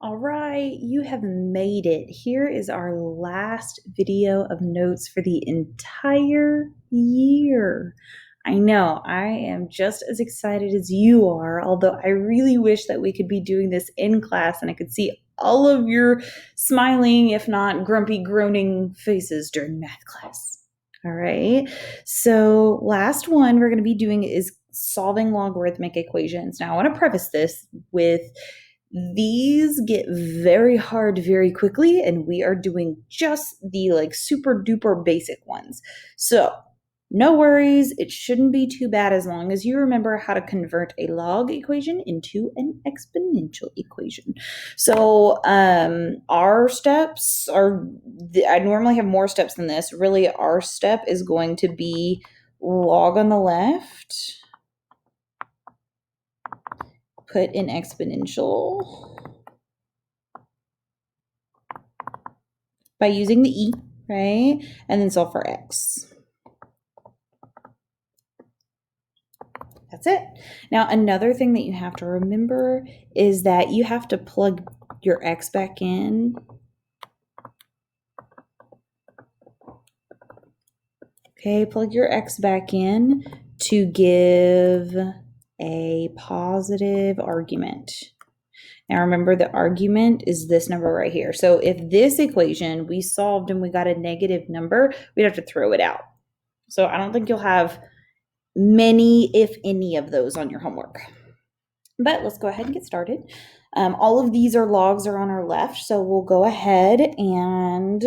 All right, you have made it. Here is our last video of notes for the entire year. I know, I am just as excited as you are, although I really wish that we could be doing this in class and I could see all of your smiling, if not grumpy, groaning faces during math class. All right, so last one we're going to be doing is solving logarithmic equations. Now, I want to preface this with these get very hard very quickly, and we are doing just the super duper basic ones. So no worries, it shouldn't be too bad as long as you remember how to convert a log equation into an exponential equation. So our steps are, I normally have more steps than this. Really, our step is going to be log on the left, put in exponential by using the e, right? And then solve for x. That's it. Now, another thing that you have to remember is that you have to plug your x back in. Okay, plug your x back in to give a positive argument. Now remember, the argument is this number right here. So if this equation we solved and we got a negative number, we'd have to throw it out. So I don't think you'll have many, if any, of those on your homework. But let's go ahead and get started. All of these logs are on our left, so we'll go ahead and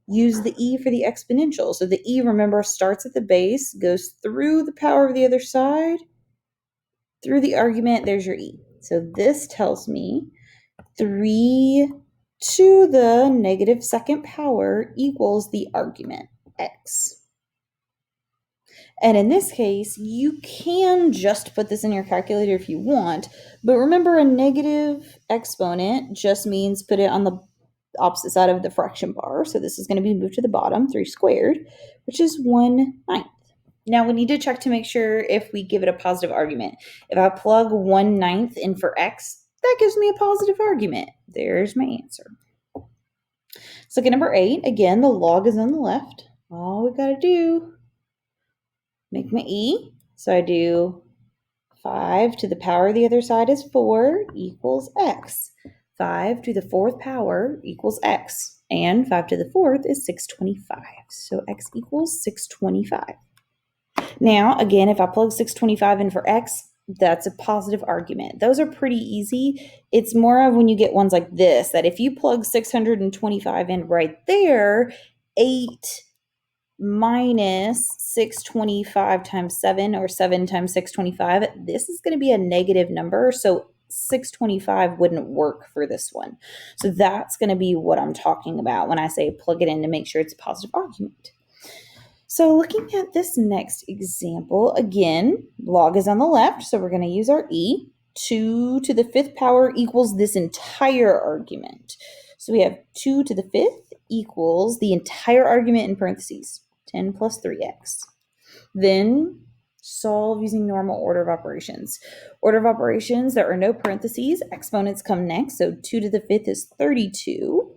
use the e for the exponential. So the e, remember, starts at the base, goes through the power of the other side, through the argument, there's your e. So this tells me 3 to the negative second power equals the argument, x. And in this case, you can just put this in your calculator if you want, but remember, a negative exponent just means put it on the opposite side of the fraction bar. So this is going to be moved to the bottom, 3 squared, which is 1/9. Now we need to check to make sure if we give it a positive argument. If I plug 1/9 in for x, that gives me a positive argument. There's my answer. Let's look at number 8. Again, the log is on the left. All we got to do, make my e. So I do 5 to the power of the other side is 4 equals x. 5 to the 4th power equals x. And 5 to the 4th is 625. So x equals 625. Now, again, if I plug 625 in for x, that's a positive argument. Those are pretty easy. It's more of when you get ones like this, that if you plug 625 in right there, 8 minus 625 times 7, or 7 times 625, this is going to be a negative number, so 625 wouldn't work for this one. So that's going to be what I'm talking about when I say plug it in to make sure it's a positive argument. So looking at this next example, again, log is on the left, so we're going to use our e. 2 to the 5th power equals this entire argument. So we have 2 to the 5th equals the entire argument in parentheses, 10 plus 3x. Then solve using normal order of operations. Order of operations, there are no parentheses. Exponents come next, so 2 to the 5th is 32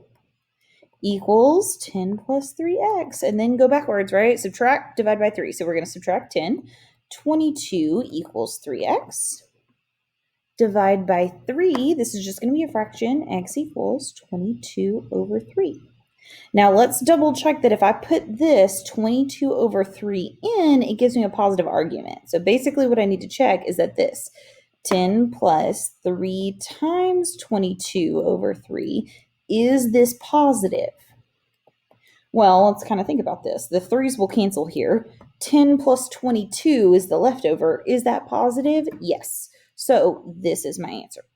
equals 10 plus 3x. And then go backwards, right? Subtract, divide by 3. So we're going to subtract 10. 22 equals 3x. Divide by 3. This is just going to be a fraction. X equals 22 over 3. Now let's double check that if I put this 22 over 3 in, it gives me a positive argument. So basically what I need to check is that this 10 plus 3 times 22 over 3, is this positive? Well, let's kind of think about this. The 3's will cancel here. 10 plus 22 is the leftover. Is that positive? Yes. So this is my answer.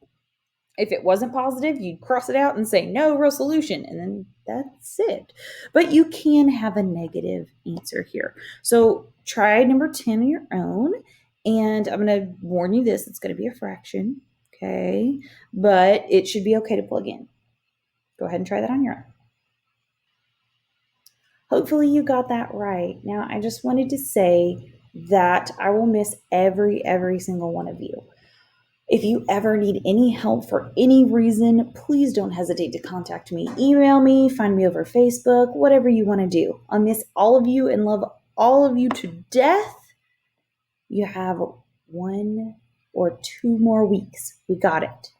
If it wasn't positive, you'd cross it out and say no real solution, and then that's it. But you can have a negative answer here. So try number 10 on your own, and I'm going to warn you this, it's going to be a fraction, okay? But it should be okay to plug in. Go ahead and try that on your own. Hopefully you got that right. Now, I just wanted to say that I will miss every single one of you. If you ever need any help for any reason, please don't hesitate to contact me. Email me, find me over Facebook, whatever you want to do. I miss all of you and love all of you to death. You have 1 or 2 more weeks. We got it.